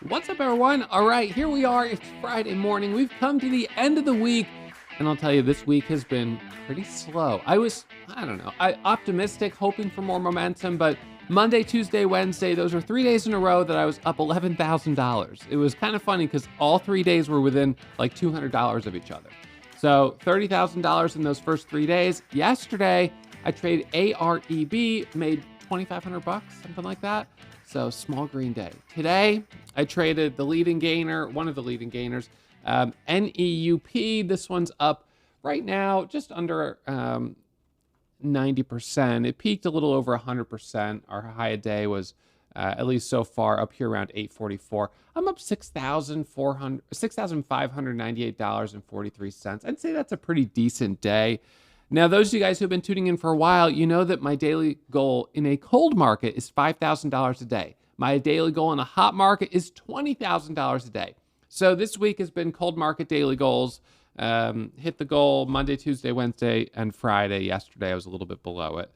What's up, everyone? All right, here we are. It's Friday morning. We've come to the end of the week, and I'll tell you, this week has been pretty slow. I don't know, optimistic, hoping for more momentum, but Monday, Tuesday, Wednesday, those were 3 days in a row that I was up $11,000. It was kind of funny because all 3 days were within like $200 of each other. So $30,000 in those first 3 days. Yesterday, I traded AREB, made 2,500 bucks, something like that. So small green day. Today, I traded the leading gainer, one of the leading gainers, NEUP. This one's up right now just under 90%. It peaked a little over 100%. Our high a day was, at least so far, up here around 844. I'm up $6,598.43. I'd say that's a pretty decent day. Now, those of you guys who have been tuning in for a while, you know that my daily goal in a cold market is $5,000 a day. My daily goal in a hot market is $20,000 a day. So this week has been cold market daily goals. Hit the goal Monday, Tuesday, Wednesday, and Friday. Yesterday, I was a little bit below it.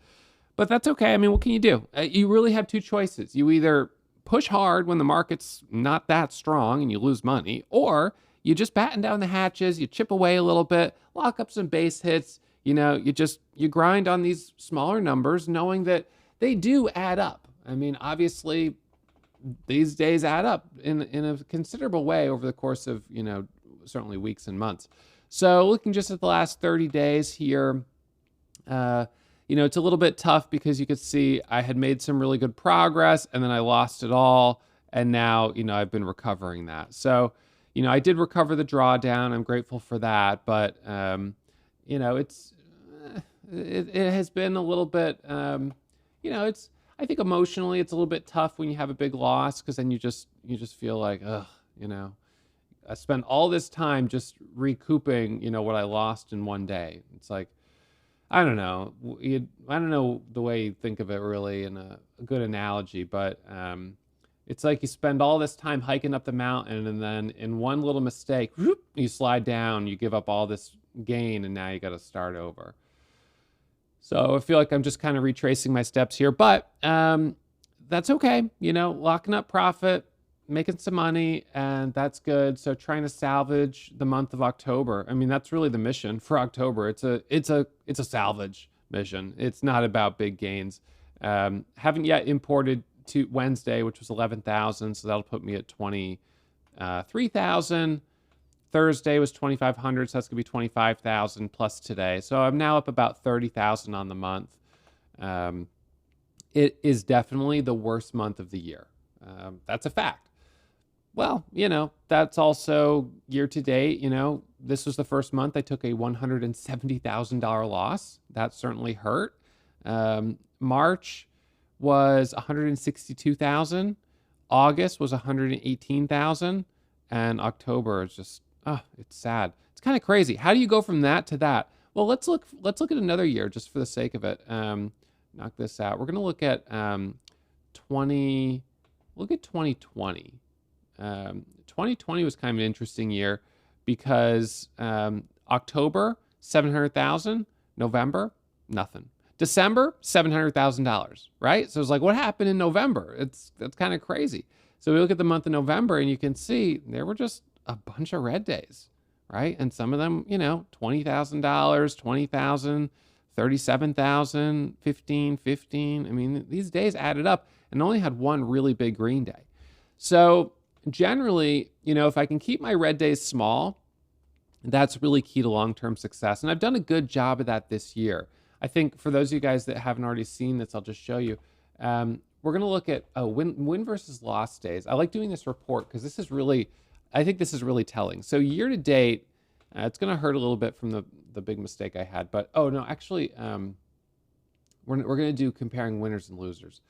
But that's okay. I mean, what can you do? You really have two choices. You either push hard when the market's not that strong and you lose money, or you just batten down the hatches, you chip away a little bit, lock up some base hits. You know, you grind on these smaller numbers knowing that they do add up. I mean, obviously, these days add up in a considerable way over the course of, certainly weeks and months. So looking just at the last 30 days here, it's a little bit tough because you could see I had made some really good progress and then I lost it all. And now, I've been recovering that. So, I did recover the drawdown. I'm grateful for that. But, it has been a little bit, I think emotionally it's a little bit tough when you have a big loss, because then you just feel like, I spent all this time just recouping, what I lost in one day. It's like, I don't know. I don't know the way you think of it really in a good analogy, but it's like you spend all this time hiking up the mountain, and then in one little mistake, whoop, you slide down, you give up all this gain, and now you got to start over. So I feel like I'm just kind of retracing my steps here, but that's okay. Locking up profit, making some money, and that's good. So trying to salvage the month of October. I mean, that's really the mission for October. It's a salvage mission. It's not about big gains. Haven't yet imported to Wednesday, which was 11,000. So that'll put me at 23,000. Thursday was 2,500, so that's gonna be 25,000 plus today. So I'm now up about 30,000 on the month. It is definitely the worst month of the year. That's a fact. Well, that's also year to date. This was the first month I took a $170,000 loss. That certainly hurt. March was 162,000. August was 118,000, and October is just, it's sad. It's kind of crazy. How do you go from that to that? Well, let's look at another year just for the sake of it. Knock this out. We're going to look at 2020. 2020 was kind of an interesting year because October, 700,000, November, nothing. December, $700,000, right? So it's like, what happened in November? That's kind of crazy. So we look at the month of November and you can see there were just a bunch of red days, right? And some of them, $20,000, 20,000, 37,000, 15. I mean, these days added up and only had one really big green day. So generally, if I can keep my red days small, that's really key to long-term success. And I've done a good job of that this year. I think for those of you guys that haven't already seen this, I'll just show you. We're going to look at win versus loss days. I like doing this report because I think this is really telling. So year to date, it's going to hurt a little bit from the big mistake I had. But, actually, we're going to do comparing winners and losers.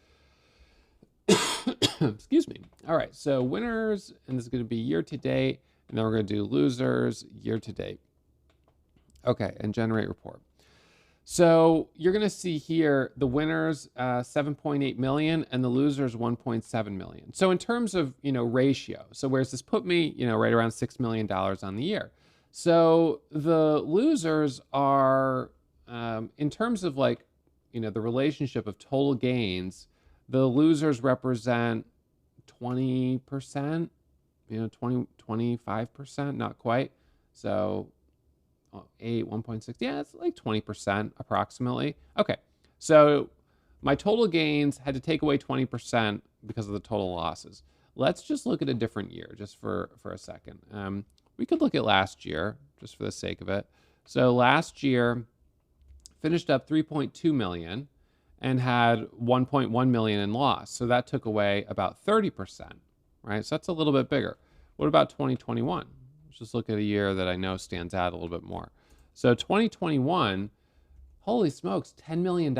Excuse me. All right, so winners, and this is going to be year to date, and then we're going to do losers year to date. Okay, and generate report. So you're going to see here the winners 7.8 million and the losers 1.7 million. So in terms of ratio, so where's this put me? Right around $6 million on the year. So the losers are in terms of the relationship of total gains, the losers represent 20%, 25%, not quite. So 1.6, yeah, it's like 20% approximately. Okay, so my total gains had to take away 20% because of the total losses. Let's just look at a different year just for a second. We could look at last year just for the sake of it. So last year finished up 3.2 million and had 1.1 million in loss. So that took away about 30%, right? So that's a little bit bigger. What about 2021? Let's just look at a year that I know stands out a little bit more. So 2021, holy smokes, $10 million.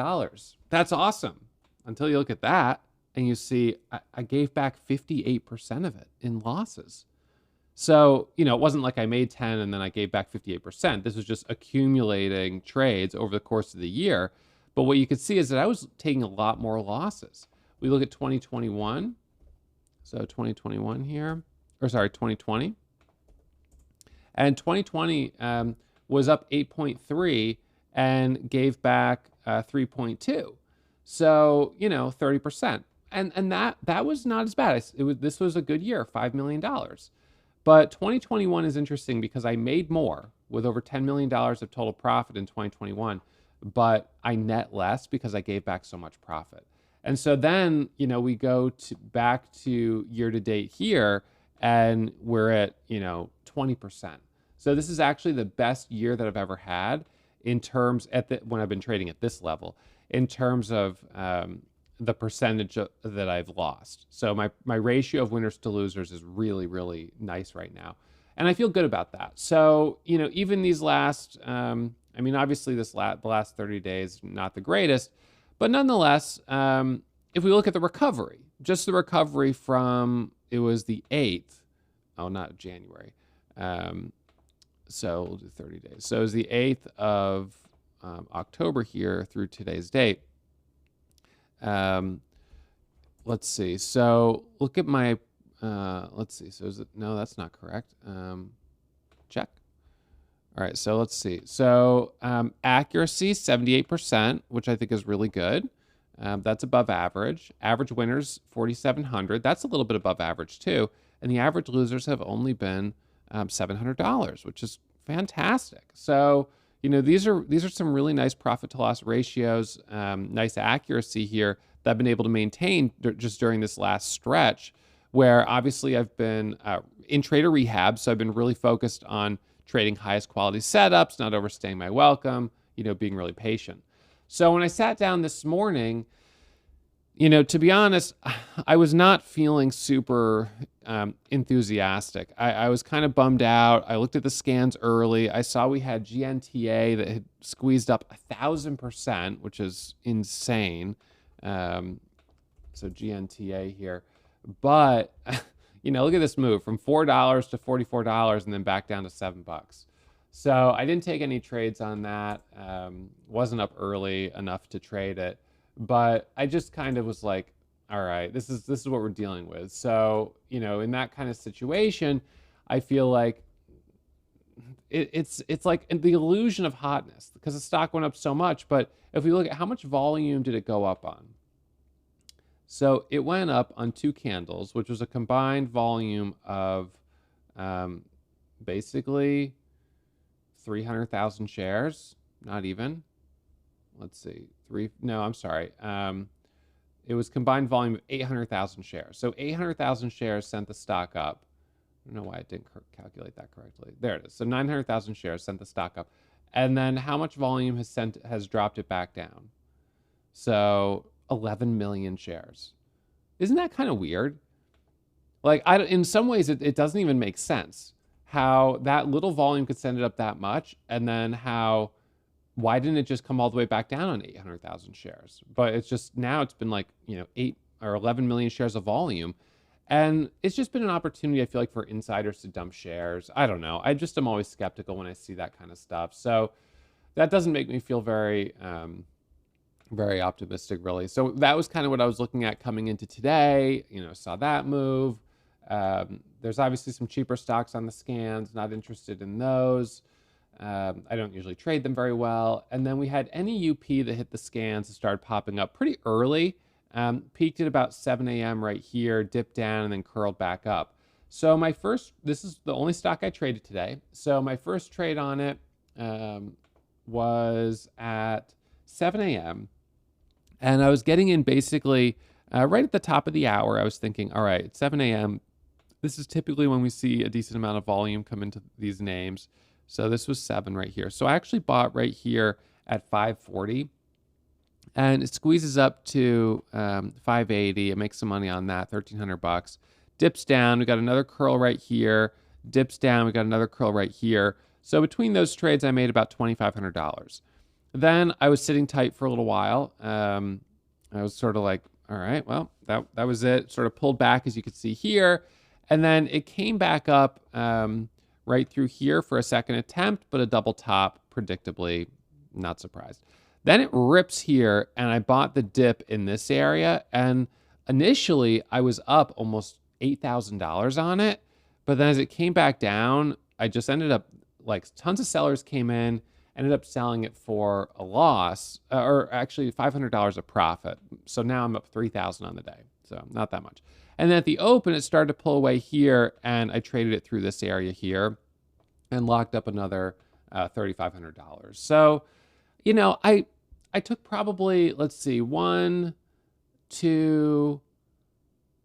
That's awesome. Until you look at that and you see I gave back 58% of it in losses. So, it wasn't like I made 10 and then I gave back 58%. This was just accumulating trades over the course of the year. But what you could see is that I was taking a lot more losses. We look at 2021. So 2021 here, or sorry, 2020. And 2020 was up 8.3 and gave back 3.2. So, 30%. And that was not as bad. This was a good year, $5 million. But 2021 is interesting because I made more with over $10 million of total profit in 2021, but I net less because I gave back so much profit. And so then, we go back to year to date here and we're at, 20%. So this is actually the best year that I've ever had in terms when I've been trading at this level, in terms of the percentage that I've lost. So my ratio of winners to losers is really, really nice right now. And I feel good about that. So, even these last, obviously the last 30 days, not the greatest, but nonetheless, if we look at the recovery, just the recovery from, it was the 8th, not January. So we'll do 30 days. So it was the 8th of October here through today's date. Let's see. So look at my, let's see. So is it, no, that's not correct. Check. All right. So let's see. So, accuracy, 78%, which I think is really good. That's above average. Average winners, 4,700. That's a little bit above average too. And the average losers have only been, $700, which is fantastic. So, these are some really nice profit to loss ratios, nice accuracy here that I've been able to maintain just during this last stretch, where obviously I've been in trader rehab. So I've been really focused on trading highest quality setups, not overstaying my welcome, being really patient. So when I sat down this morning, to be honest, I was not feeling super enthusiastic. I was kind of bummed out. I looked at the scans early. I saw we had GNTA that had squeezed up 1,000%, which is insane. So GNTA here. But, look at this move from $4 to $44 and then back down to $7. So I didn't take any trades on that. Wasn't up early enough to trade it. But I just kind of was like, all right, this is what we're dealing with. So, in that kind of situation, I feel like it's like the illusion of hotness because the stock went up so much. But if we look at how much volume did it go up on? So it went up on 2 candles, which was a combined volume of basically 300,000 shares, not even. Let's see, it was combined volume of 800,000 shares. So 800,000 shares sent the stock up. I don't know why I didn't calculate that correctly. There it is. So 900,000 shares sent the stock up. And then how much volume has dropped it back down? So 11 million shares. Isn't that kind of weird? Like, in some ways, it doesn't even make sense how that little volume could send it up that much, and then why didn't it just come all the way back down on 800,000 shares? But it's just, now it's been like, 8 or 11 million shares of volume. And it's just been an opportunity, I feel like, for insiders to dump shares. I don't know. I just am always skeptical when I see that kind of stuff. So that doesn't make me feel very, very optimistic, really. So that was kind of what I was looking at coming into today. Saw that move. There's obviously some cheaper stocks on the scans, not interested in those. I don't usually trade them very well. And then we had NEUP that hit the scans and started popping up pretty early. Peaked at about 7 a.m. right here, dipped down, and then curled back up. So this is the only stock I traded today. So my first trade on it was at 7 a.m. And I was getting in basically right at the top of the hour. I was thinking, all right, it's 7 a.m. This is typically when we see a decent amount of volume come into these names. So this was 7 right here. So I actually bought right here at 540. And it squeezes up to 580. It makes some money on that, $1,300. Dips down. We got another curl right here. Dips down. We got another curl right here. So between those trades, I made about $2,500. Then I was sitting tight for a little while. I was sort of like, all right, well, that was it. Sort of pulled back, as you can see here. And then it came back up right through here for a second attempt, but a double top, predictably, not surprised. Then it rips here, and I bought the dip in this area. And initially, I was up almost $8,000 on it. But then as it came back down, I just ended up, like, tons of sellers came in, ended up selling it for a loss, or actually $500 a profit. So now I'm up $3,000 on the day. So not that much. And then at the open, it started to pull away here, and I traded it through this area here and locked up another $3,500. So, you know, I took probably, let's see, 1, 2,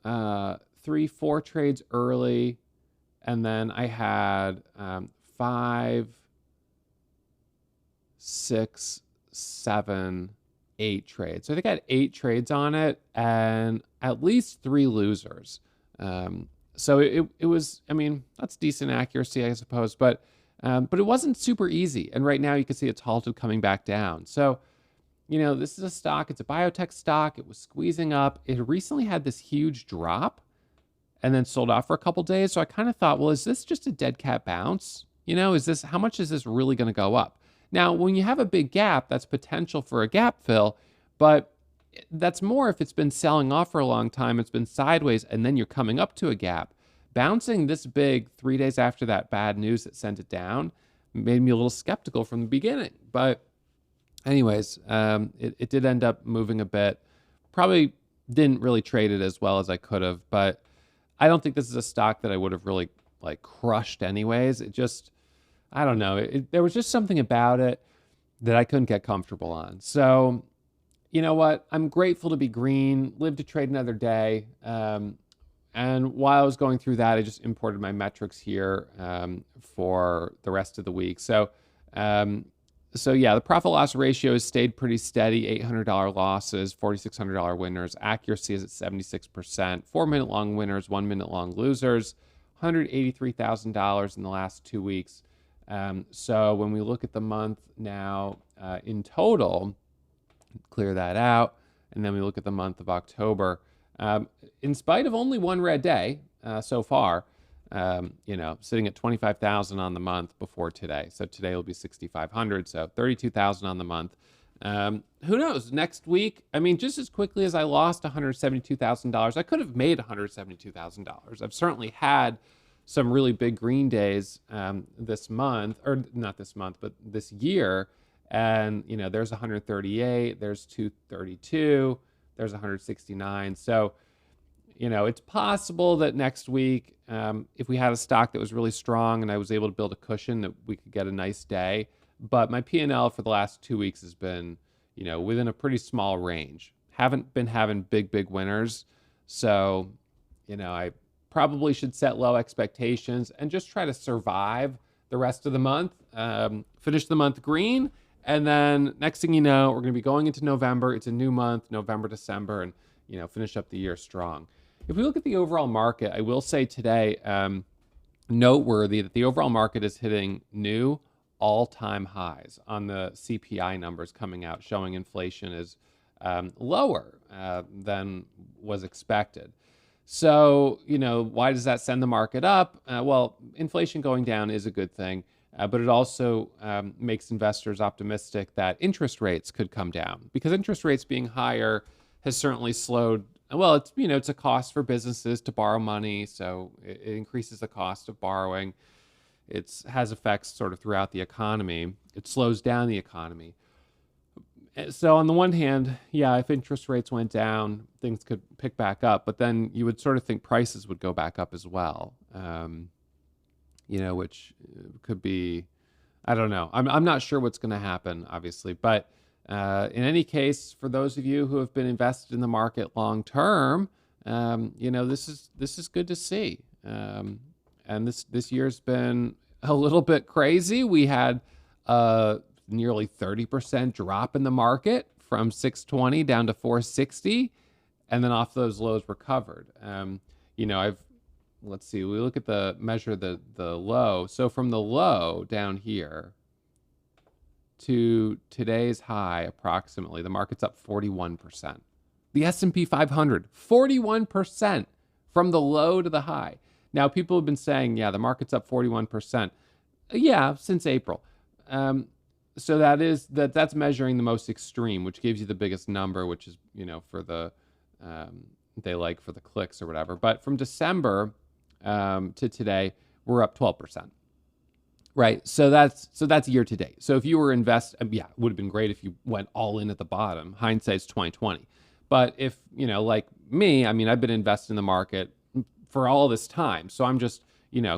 3, 4 trades early, and then I had 5, 6, 7, 8 trades. So I think I had 8 trades on it and at least 3 losers. So it was, I mean, that's decent accuracy, I suppose, but it wasn't super easy. And right now you can see it's halted coming back down. So, you know, this is a stock, it's a biotech stock. It was squeezing up. It recently had this huge drop and then sold off for a couple days. So I kind of thought, well, is this just a dead cat bounce? You know, how much is this really going to go up? Now, when you have a big gap, that's potential for a gap fill, but that's more if it's been selling off for a long time, it's been sideways, and then you're coming up to a gap. Bouncing this big 3 days after that bad news that sent it down made me a little skeptical from the beginning. But anyways, it did end up moving a bit. Probably didn't really trade it as well as I could have, but I don't think this is a stock that I would have really like crushed anyways. It just, I don't know. There was just something about it that I couldn't get comfortable on. So, you know what? I'm grateful to be green, live to trade another day. And while I was going through that, I just imported my metrics here for the rest of the week. So yeah, the profit loss ratio has stayed pretty steady. $800 losses, $4,600 winners. Accuracy is at 76%. 4-minute long winners, 1-minute long losers. $183,000 in the last 2 weeks. So when we look at the month now in total, clear that out, and then we look at the month of October. In spite of only 1 red day so far, you know, sitting at 25,000 on the month before today. So today will be 6,500, so 32,000 on the month. Who knows? Next week, I mean, just as quickly as I lost $172,000, I could have made $172,000. I've certainly had some really big green days this month, or not this month, but this year. And, you know, there's 138, there's 232, there's 169. So, you know, it's possible that next week, if we had a stock that was really strong and I was able to build a cushion, that we could get a nice day. But my P&L for the last 2 weeks has been, you know, within a pretty small range. Haven't been having big winners. So, you know, I probably should set low expectations and just try to survive the rest of the month, finish the month green. And then next thing you know, we're going to be going into November. It's a new month, November, December, and, you know, finish up the year strong. If we look at the overall market, I will say today, noteworthy that the overall market is hitting new all-time highs on the CPI numbers coming out, showing inflation is lower than was expected. So, you know, why does that send the market up? Well, inflation going down is a good thing, but it also makes investors optimistic that interest rates could come down, because interest rates being higher has certainly slowed. Well, it's, you know, it's a cost for businesses to borrow money, so it increases the cost of borrowing. It has effects sort of throughout the economy. It slows down the economy. So on the one hand, yeah, if interest rates went down, things could pick back up, but then you would sort of think prices would go back up as well, which could be, I don't know. I'm not sure what's going to happen, obviously, but in any case, for those of you who have been invested in the market long term, this is good to see. And this year's been a little bit crazy. We had nearly 30% drop in the market from 620 down to 460, and then off those lows recovered. Let's see, we look at the low. So from the low down here to today's high, approximately, the market's up 41%. The S&P 500, 41% from the low to the high. Now, people have been saying, yeah, the market's up 41%. Yeah, since April. So that's measuring the most extreme, which gives you the biggest number, which is, for the, they like for the clicks or whatever. But from December to today, we're up 12%. Right. So that's year to date. So if you were it would have been great if you went all in at the bottom. Hindsight's 2020. But if, like me, I've been invested in the market for all this time. So I'm just,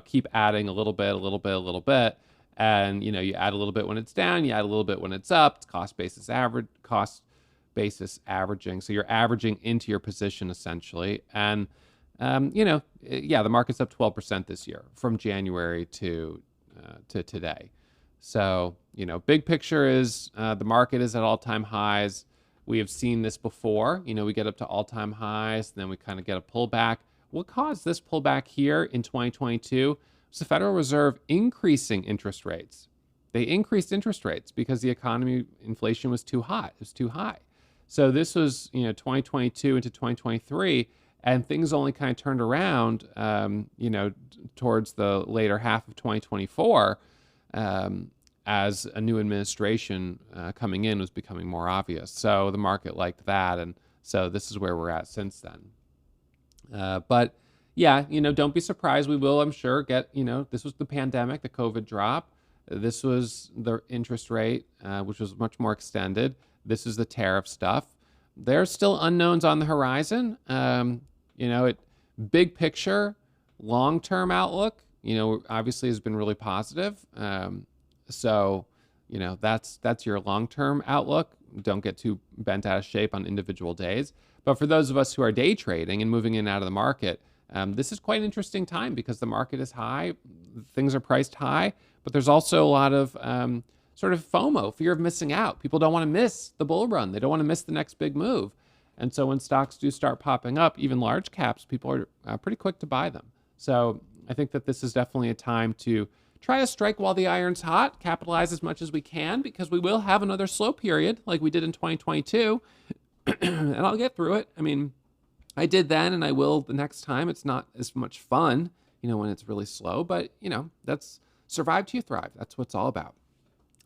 keep adding a little bit. And, you add a little bit when it's down, you add a little bit when it's up. It's cost basis averaging. So you're averaging into your position essentially. And, the market's up 12% this year from January to today. So, big picture is the market is at all-time highs. We have seen this before. We get up to all-time highs, and then we kind of get a pullback. What caused this pullback here in 2022 was the Federal Reserve increasing interest rates. They increased interest rates because the economy, inflation was too hot. It was too high. So this was, 2022 into 2023, and things only kind of turned around, towards the later half of 2024, as a new administration coming in was becoming more obvious. So the market liked that, and so this is where we're at since then. But yeah, don't be surprised. We will, I'm sure, get, this was the pandemic, the COVID drop. This was the interest rate, which was much more extended. This is the tariff stuff. There's still unknowns on the horizon. Big picture, long-term outlook, obviously has been really positive. So, that's your long-term outlook. Don't get too bent out of shape on individual days. But for those of us who are day trading and moving in and out of the market, this is quite an interesting time because the market is high, things are priced high, but there's also a lot of sort of FOMO, fear of missing out. People don't want to miss the bull run. They don't want to miss the next big move. And so when stocks do start popping up, even large caps, people are pretty quick to buy them. So I think that this is definitely a time to try to strike while the iron's hot, capitalize as much as we can, because we will have another slow period like we did in 2022. And I'll get through it. I did then, and I will the next time. It's not as much fun, when it's really slow, but, that's survive till you thrive. That's what it's all about.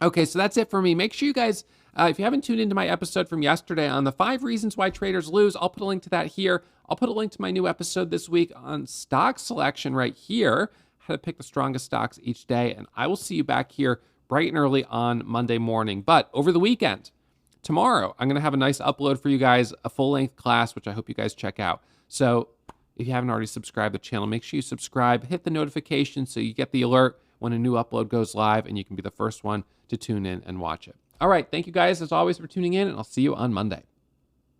Okay, so that's it for me. Make sure you guys, if you haven't tuned into my episode from yesterday on the 5 reasons why traders lose, I'll put a link to that here. I'll put a link to my new episode this week on stock selection right here, how to pick the strongest stocks each day. And I will see you back here bright and early on Monday morning. But over the weekend, tomorrow, I'm going to have a nice upload for you guys, a full-length class, which I hope you guys check out. So if you haven't already subscribed to the channel, make sure you subscribe, hit the notification so you get the alert when a new upload goes live, and you can be the first one to tune in and watch it. All right, thank you guys as always for tuning in, and I'll see you on Monday.